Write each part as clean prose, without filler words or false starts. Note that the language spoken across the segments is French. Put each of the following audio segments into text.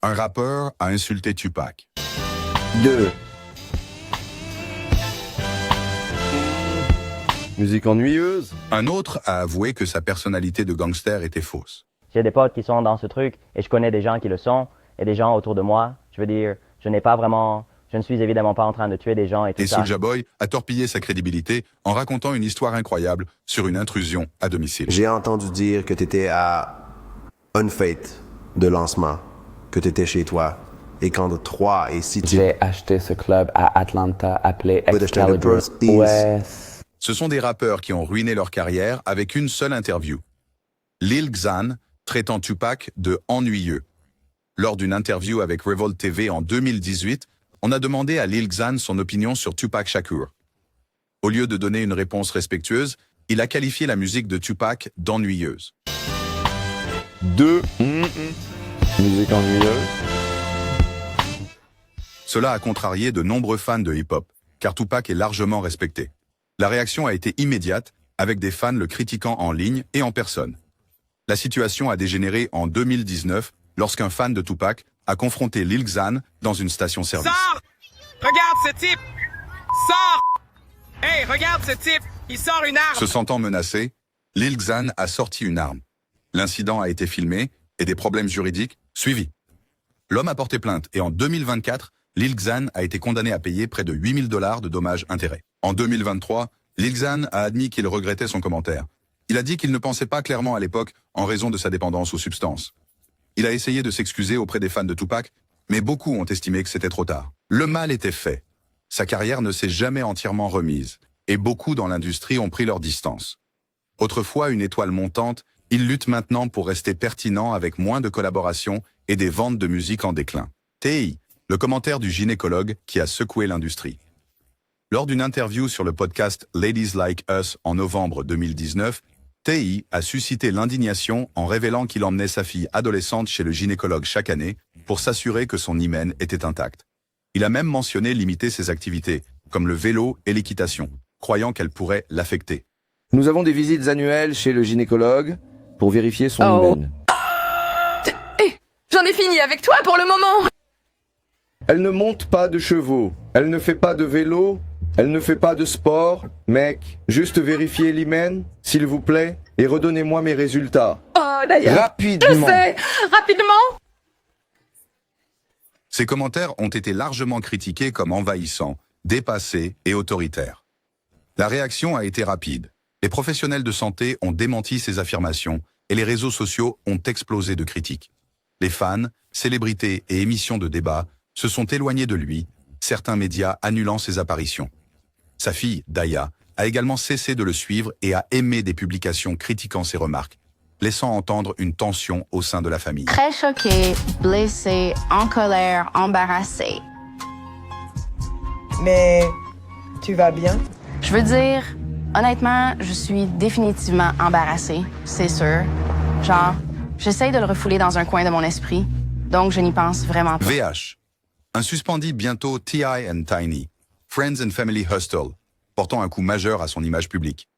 Un rappeur a insulté Tupac. 2. Musique ennuyeuse. Un autre a avoué que sa personnalité de gangster était fausse. J'ai des potes qui sont dans ce truc et je connais des gens qui le sont et des gens autour de moi. Je veux dire, je ne suis évidemment pas en train de tuer des gens et tout Et ça. Soulja Boy a torpillé sa crédibilité en racontant une histoire incroyable sur une intrusion à domicile. J'ai entendu dire que tu étais à Unfate de lancement, que tu étais chez toi, et qu'en 3 et 6 J'ai acheté ce club à Atlanta appelé Excalibur. Ouais. Ce sont des rappeurs qui ont ruiné leur carrière avec une seule interview. Lil Xan traitant Tupac de « ennuyeux ». Lors d'une interview avec Revolt TV en 2018, on a demandé à Lil Xan son opinion sur Tupac Shakur. Au lieu de donner une réponse respectueuse, il a qualifié la musique de Tupac d'ennuyeuse. 2. Musique ennuyeuse. Cela a contrarié de nombreux fans de hip-hop, car Tupac est largement respecté. La réaction a été immédiate, avec des fans le critiquant en ligne et en personne. La situation a dégénéré en 2019, lorsqu'un fan de Tupac a confronté Lil Xan dans une station-service. Sors! Regarde ce type! Sors! Hey, regarde ce type! Il sort une arme! Se sentant menacé, Lil Xan a sorti une arme. L'incident a été filmé et des problèmes juridiques suivis. L'homme a porté plainte et en 2024, Lil Xan a été condamné à payer près de $8 000 de dommages-intérêts. En 2023, Lil Xan a admis qu'il regrettait son commentaire. Il a dit qu'il ne pensait pas clairement à l'époque en raison de sa dépendance aux substances. Il a essayé de s'excuser auprès des fans de Tupac, mais beaucoup ont estimé que c'était trop tard. Le mal était fait. Sa carrière ne s'est jamais entièrement remise, et beaucoup dans l'industrie ont pris leur distance. Autrefois une étoile montante, il lutte maintenant pour rester pertinent avec moins de collaborations et des ventes de musique en déclin. TI, le commentaire du gynécologue qui a secoué l'industrie. Lors d'une interview sur le podcast Ladies Like Us en novembre 2019, TI a suscité l'indignation en révélant qu'il emmenait sa fille adolescente chez le gynécologue chaque année pour s'assurer que son hymen était intact. Il a même mentionné limiter ses activités, comme le vélo et l'équitation, croyant qu'elle pourrait l'affecter. Nous avons des visites annuelles chez le gynécologue pour vérifier son hymen. J'en ai fini avec toi pour le moment. Elle ne monte pas de chevaux, elle ne fait pas de vélo, elle ne fait pas de sport. Mec, juste vérifier l'hymen, s'il vous plaît, et redonnez-moi mes résultats. Oh, d'ailleurs. Rapidement. Je sais. Rapidement. Ces commentaires ont été largement critiqués comme envahissants, dépassés et autoritaires. La réaction a été rapide. Les professionnels de santé ont démenti ces affirmations et les réseaux sociaux ont explosé de critiques. Les fans, célébrités et émissions de débat se sont éloignés de lui, certains médias annulant ses apparitions. Sa fille, Daya, a également cessé de le suivre et a aimé des publications critiquant ses remarques, laissant entendre une tension au sein de la famille. Très choquée, blessée, en colère, embarrassée. Mais tu vas bien? Je veux dire, honnêtement, je suis définitivement embarrassée, c'est sûr. Genre, j'essaye de le refouler dans un coin de mon esprit, donc je n'y pense vraiment pas. VH. Un suspendit bientôt T.I. and Tiny, Friends and Family Hustle, portant un coup majeur à son image publique.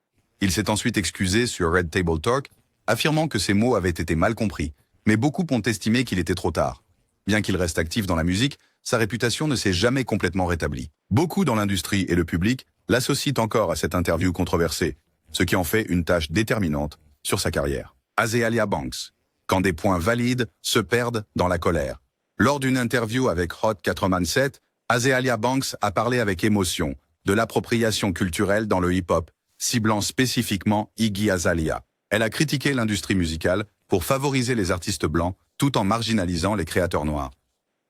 Il s'est ensuite excusé sur Red Table Talk, affirmant que ses mots avaient été mal compris, mais beaucoup ont estimé qu'il était trop tard. Bien qu'il reste actif dans la musique, sa réputation ne s'est jamais complètement rétablie. Beaucoup dans l'industrie et le public l'associent encore à cette interview controversée, ce qui en fait une tâche déterminante sur sa carrière. Azealia Banks, quand des points valides se perdent dans la colère. Lors d'une interview avec Hot 87, Azealia Banks a parlé avec émotion de l'appropriation culturelle dans le hip-hop, ciblant spécifiquement Iggy Azalea. Elle a critiqué l'industrie musicale pour favoriser les artistes blancs tout en marginalisant les créateurs noirs.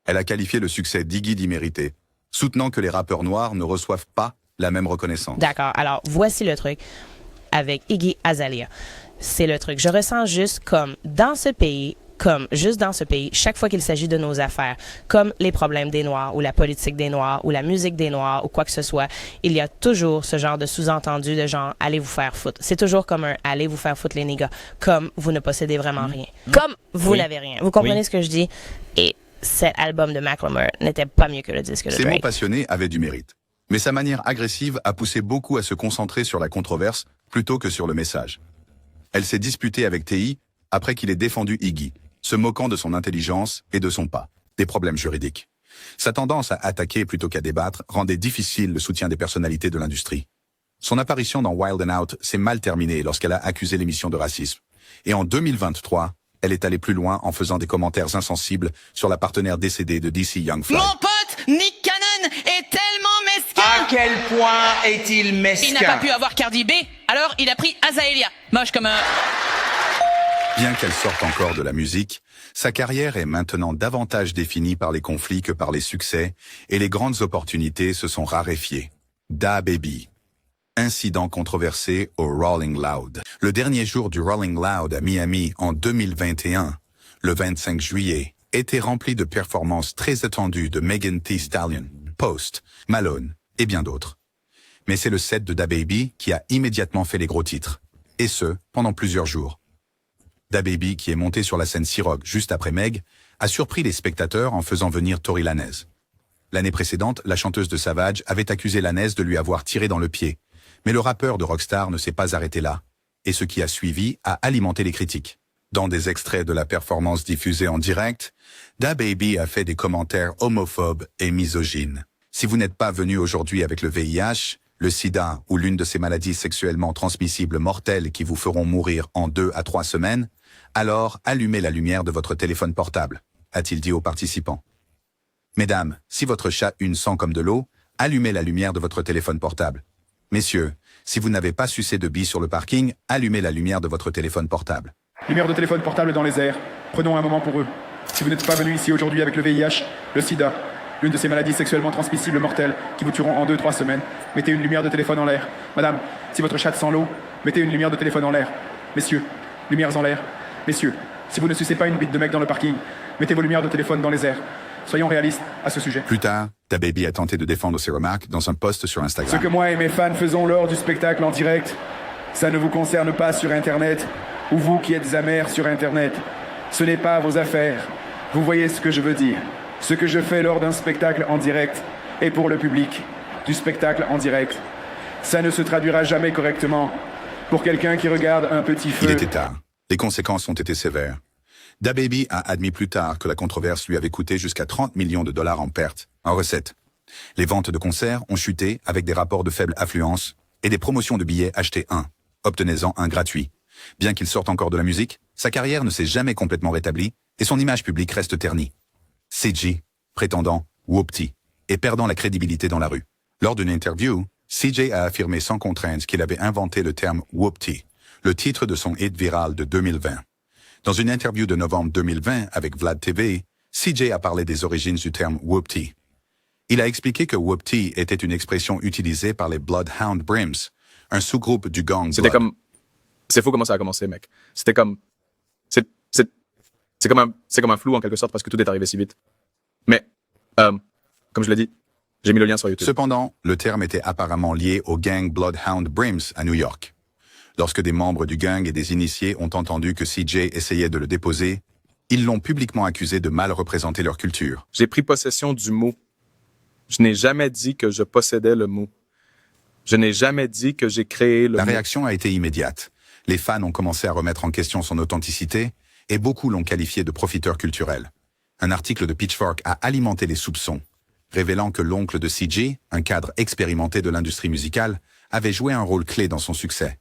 Elle a qualifié le succès d'Iggy d'immérité, soutenant que les rappeurs noirs ne reçoivent pas la même reconnaissance. D'accord, alors voici le truc avec Iggy Azalea. C'est le truc. Je ressens juste comme juste dans ce pays, chaque fois qu'il s'agit de nos affaires, comme les problèmes des Noirs ou la politique des Noirs ou la musique des Noirs ou quoi que ce soit, il y a toujours ce genre de sous-entendu de genre « allez vous faire foutre ». C'est toujours comme un « allez vous faire foutre les niggas », comme vous ne possédez vraiment rien, comme vous n'avez rien. Vous comprenez ce que je dis? Et cet album de Macklemore n'était pas mieux que le disque de Drake. Ses mots passionnés avaient du mérite. Mais sa manière agressive a poussé beaucoup à se concentrer sur la controverse plutôt que sur le message. Elle s'est disputée avec TI après qu'il ait défendu Iggy, se moquant de son intelligence et de son pas. des problèmes juridiques. Sa tendance à attaquer plutôt qu'à débattre rendait difficile le soutien des personnalités de l'industrie. Son apparition dans Wild 'N Out s'est mal terminée lorsqu'elle a accusé l'émission de racisme. Et en 2023, elle est allée plus loin en faisant des commentaires insensibles sur la partenaire décédée de DC Young Fly. Mon pote Nick Cannon est tellement mesquin. À quel point est-il mesquin? Il n'a pas pu avoir Cardi B, alors il a pris Azaelia. Moche comme un... Bien qu'elle sorte encore de la musique, sa carrière est maintenant davantage définie par les conflits que par les succès, et les grandes opportunités se sont raréfiées. DaBaby. Incident controversé au Rolling Loud. Le dernier jour du Rolling Loud à Miami en 2021, le 25 juillet, était rempli de performances très attendues de Megan Thee Stallion, Post, Malone et bien d'autres. Mais c'est le set de DaBaby qui a immédiatement fait les gros titres, et ce, pendant plusieurs jours. DaBaby, qui est monté sur la scène Ciroc juste après Meg, a surpris les spectateurs en faisant venir Tory Lanez. L'année précédente, la chanteuse de Savage avait accusé Lanez de lui avoir tiré dans le pied, mais le rappeur de Rockstar ne s'est pas arrêté là, et ce qui a suivi a alimenté les critiques. Dans des extraits de la performance diffusée en direct, DaBaby a fait des commentaires homophobes et misogynes. Si vous n'êtes pas venu aujourd'hui avec le VIH, le sida ou l'une de ces maladies sexuellement transmissibles mortelles qui vous feront mourir en 2 à 3 semaines, alors allumez la lumière de votre téléphone portable, a-t-il dit aux participants. Mesdames, si votre chat une sang comme de l'eau, allumez la lumière de votre téléphone portable. Messieurs, si vous n'avez pas sucé de billes sur le parking, allumez la lumière de votre téléphone portable. Lumière de téléphone portable dans les airs. Prenons un moment pour eux. Si vous n'êtes pas venu ici aujourd'hui avec le VIH, le sida, l'une de ces maladies sexuellement transmissibles mortelles qui vous tueront en 2-3 semaines, mettez une lumière de téléphone en l'air. Madame, si votre chat sent l'eau, mettez une lumière de téléphone en l'air. Messieurs, lumières en l'air. Messieurs, si vous ne sucez pas une bite de mec dans le parking, mettez vos lumières de téléphone dans les airs. Soyons réalistes à ce sujet. Plus tard, DaBaby a tenté de défendre ses remarques dans un post sur Instagram. Ce que moi et mes fans faisons lors du spectacle en direct, ça ne vous concerne pas sur Internet, ou vous qui êtes amers sur Internet. Ce n'est pas vos affaires. Vous voyez ce que je veux dire. Ce que je fais lors d'un spectacle en direct est pour le public. Du spectacle en direct. Ça ne se traduira jamais correctement. Pour quelqu'un qui regarde un petit feu... Il était tard. Les conséquences ont été sévères. DaBaby a admis plus tard que la controverse lui avait coûté jusqu'à 30 millions de dollars en pertes, en recettes. Les ventes de concerts ont chuté avec des rapports de faible affluence et des promotions de billets achetés un, obtenez-en un gratuit. Bien qu'il sorte encore de la musique, sa carrière ne s'est jamais complètement rétablie et son image publique reste ternie. CJ, prétendant Whoopty, et perdant la crédibilité dans la rue. Lors d'une interview, CJ a affirmé sans contrainte qu'il avait inventé le terme Whoopty, le titre de son hit viral de 2020. Dans une interview de novembre 2020 avec Vlad TV, CJ a parlé des origines du terme Whoopty. Il a expliqué que Whoopty était une expression utilisée par les Bloodhound Brims, un sous-groupe du gang C'était Blood. comme... C'est fou comment ça a commencé, mec. C'était comme... C'est comme un flou en quelque sorte parce que tout est arrivé si vite. Mais, comme je l'ai dit, j'ai mis le lien sur YouTube. Cependant, le terme était apparemment lié au gang Bloodhound Brims à New York. Lorsque des membres du gang et des initiés ont entendu que CJ essayait de le déposer, ils l'ont publiquement accusé de mal représenter leur culture. J'ai pris possession du mot. Je n'ai jamais dit que je possédais le mot. Je n'ai jamais dit que j'ai créé le mot. La réaction a été immédiate. Les fans ont commencé à remettre en question son authenticité et beaucoup l'ont qualifié de profiteur culturel. Un article de Pitchfork a alimenté les soupçons, révélant que l'oncle de CJ, un cadre expérimenté de l'industrie musicale, avait joué un rôle clé dans son succès.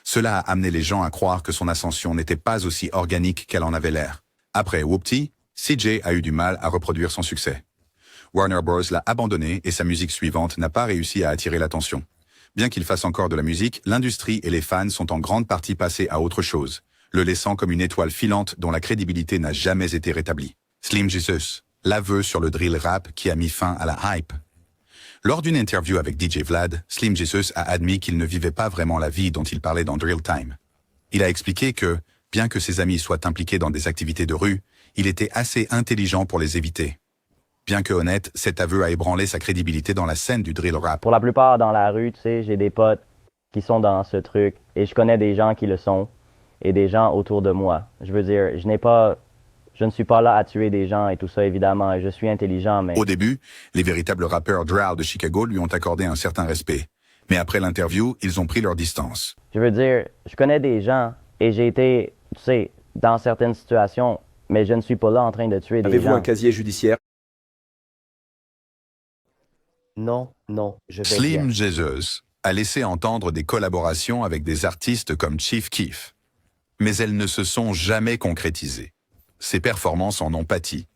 Cela a amené les gens à croire que son ascension n'était pas aussi organique qu'elle en avait l'air. Après Whoopty, CJ a eu du mal à reproduire son succès. Warner Bros. L'a abandonné et sa musique suivante n'a pas réussi à attirer l'attention. Bien qu'il fasse encore de la musique, l'industrie et les fans sont en grande partie passés à autre chose, le laissant comme une étoile filante dont la crédibilité n'a jamais été rétablie. Slim Jesus, l'aveu sur le drill rap qui a mis fin à la hype. Lors d'une interview avec DJ Vlad, Slim Jesus a admis qu'il ne vivait pas vraiment la vie dont il parlait dans Drill Time. Il a expliqué que, bien que ses amis soient impliqués dans des activités de rue, il était assez intelligent pour les éviter. Bien que honnête, cet aveu a ébranlé sa crédibilité dans la scène du drill rap. Pour la plupart, dans la rue, tu sais, j'ai des potes qui sont dans ce truc et je connais des gens qui le sont et des gens autour de moi. Je veux dire, je ne suis pas là à tuer des gens et tout ça, évidemment, et je suis intelligent, mais... Au début, les véritables rappeurs drill de Chicago lui ont accordé un certain respect. Mais après l'interview, ils ont pris leur distance. Je veux dire, je connais des gens et j'ai été, tu sais, dans certaines situations Mais je ne suis pas là en train de tuer des gens. Avez-vous un casier judiciaire? Non, je vais Slim bien. Jesus a laissé entendre des collaborations avec des artistes comme Chief Keef, mais elles ne se sont jamais concrétisées. Ses performances en ont pâti.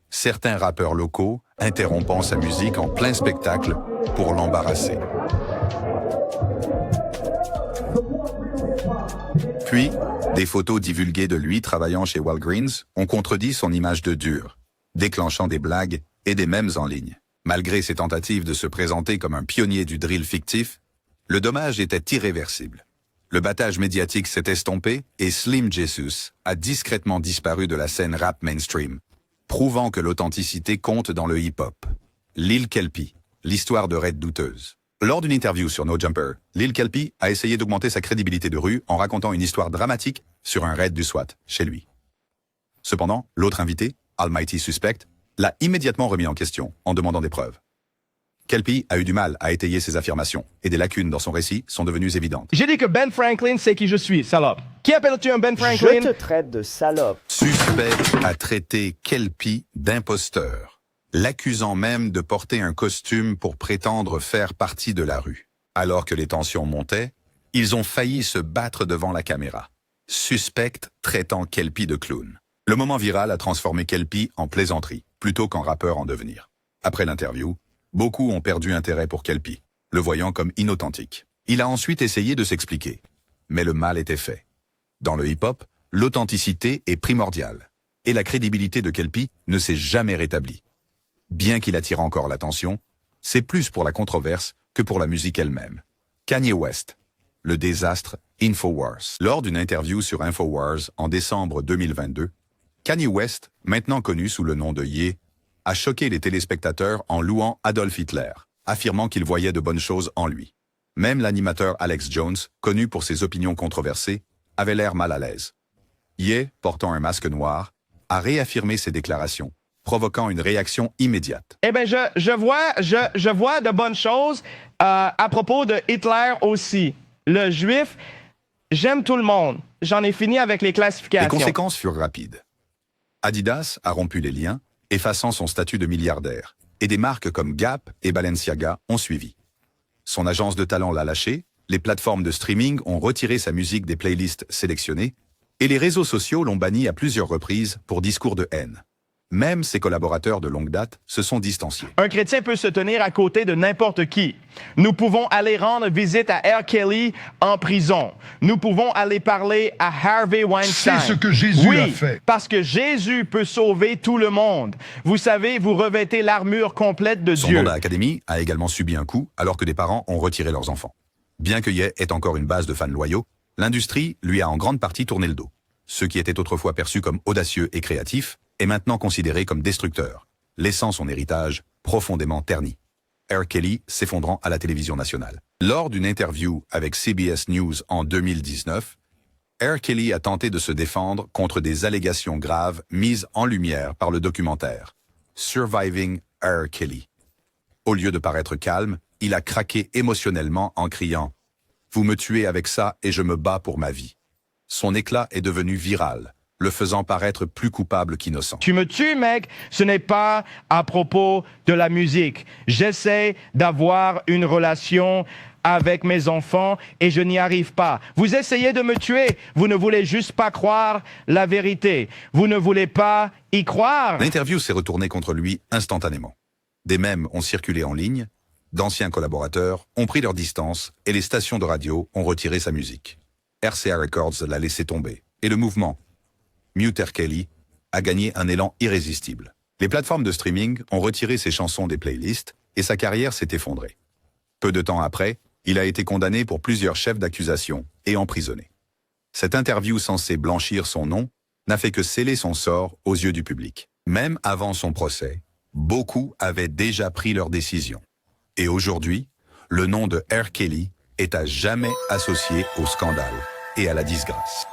Certains rappeurs locaux interrompant sa musique en plein spectacle pour l'embarrasser. Puis, des photos divulguées de lui travaillant chez Walgreens ont contredit son image de dur, déclenchant des blagues et des mèmes en ligne. Malgré ses tentatives de se présenter comme un pionnier du drill fictif, le dommage était irréversible. Le battage médiatique s'est estompé et Slim Jesus a discrètement disparu de la scène rap mainstream, prouvant que l'authenticité compte dans le hip-hop. Lil Kelpie, l'histoire de Red douteuse. Lors d'une interview sur No Jumper, Lil Kelpie a essayé d'augmenter sa crédibilité de rue en racontant une histoire dramatique sur un raid du SWAT chez lui. Cependant, l'autre invité, Almighty Suspect, l'a immédiatement remis en question en demandant des preuves. Kelpie a eu du mal à étayer ses affirmations et des lacunes dans son récit sont devenues évidentes. J'ai dit que Ben Franklin sait qui je suis, salope. Qui appelles-tu un Ben Franklin? Je te traite de salope. Suspect a traité Kelpie d'imposteur, l'accusant même de porter un costume pour prétendre faire partie de la rue. Alors que les tensions montaient, ils ont failli se battre devant la caméra. Suspect traitant Kelpie de clown. Le moment viral a transformé Kelpie en plaisanterie, plutôt qu'en rappeur en devenir. Après l'interview, beaucoup ont perdu intérêt pour Kelpie, le voyant comme inauthentique. Il a ensuite essayé de s'expliquer, mais le mal était fait. Dans le hip-hop, l'authenticité est primordiale, et la crédibilité de Kelpie ne s'est jamais rétablie. Bien qu'il attire encore l'attention, c'est plus pour la controverse que pour la musique elle-même. Kanye West, le désastre Infowars. Lors d'une interview sur Infowars en décembre 2022, Kanye West, maintenant connu sous le nom de Ye, a choqué les téléspectateurs en louant Adolf Hitler, affirmant qu'il voyait de bonnes choses en lui. Même l'animateur Alex Jones, connu pour ses opinions controversées, avait l'air mal à l'aise. Ye, portant un masque noir, a réaffirmé ses déclarations, provoquant une réaction immédiate. Eh bien, je vois de bonnes choses à propos de Hitler aussi. Le juif, j'aime tout le monde. J'en ai fini avec les classifications. Les conséquences furent rapides. Adidas a rompu les liens, effaçant son statut de milliardaire, et des marques comme Gap et Balenciaga ont suivi. Son agence de talent l'a lâché, les plateformes de streaming ont retiré sa musique des playlists sélectionnées, et les réseaux sociaux l'ont banni à plusieurs reprises pour discours de haine. Même ses collaborateurs de longue date se sont distanciés. Un chrétien peut se tenir à côté de n'importe qui. Nous pouvons aller rendre visite à R. Kelly en prison. Nous pouvons aller parler à Harvey Weinstein. C'est ce que Jésus a fait. Parce que Jésus peut sauver tout le monde. Vous savez, vous revêtez l'armure complète de Son Dieu. nom d'académie a également subi un coup alors que des parents ont retiré leurs enfants. Bien que Ye ait encore une base de fans loyaux, l'industrie lui a en grande partie tourné le dos. Ce qui était autrefois perçu comme audacieux et créatif est maintenant considéré comme destructeur, laissant son héritage profondément terni. R. Kelly s'effondrant à la télévision nationale. Lors d'une interview avec CBS News en 2019, R. Kelly a tenté de se défendre contre des allégations graves mises en lumière par le documentaire Surviving R. Kelly. Au lieu de paraître calme, il a craqué émotionnellement en criant « Vous me tuez avec ça et je me bats pour ma vie ». Son éclat est devenu viral, le faisant paraître plus coupable qu'innocent. Tu me tues, mec, ce n'est pas à propos de la musique. J'essaie d'avoir une relation avec mes enfants et je n'y arrive pas. Vous essayez de me tuer, vous ne voulez juste pas croire la vérité. Vous ne voulez pas y croire. L'interview s'est retournée contre lui instantanément. Des mèmes ont circulé en ligne, d'anciens collaborateurs ont pris leur distance et les stations de radio ont retiré sa musique. RCA Records l'a laissé tomber et le mouvement Mute R. Kelly a gagné un élan irrésistible. Les plateformes de streaming ont retiré ses chansons des playlists et sa carrière s'est effondrée. Peu de temps après, il a été condamné pour plusieurs chefs d'accusation et emprisonné. Cette interview censée blanchir son nom n'a fait que sceller son sort aux yeux du public. Même avant son procès, beaucoup avaient déjà pris leur décision. Et aujourd'hui, le nom de R. Kelly est à jamais associé au scandale et à la disgrâce.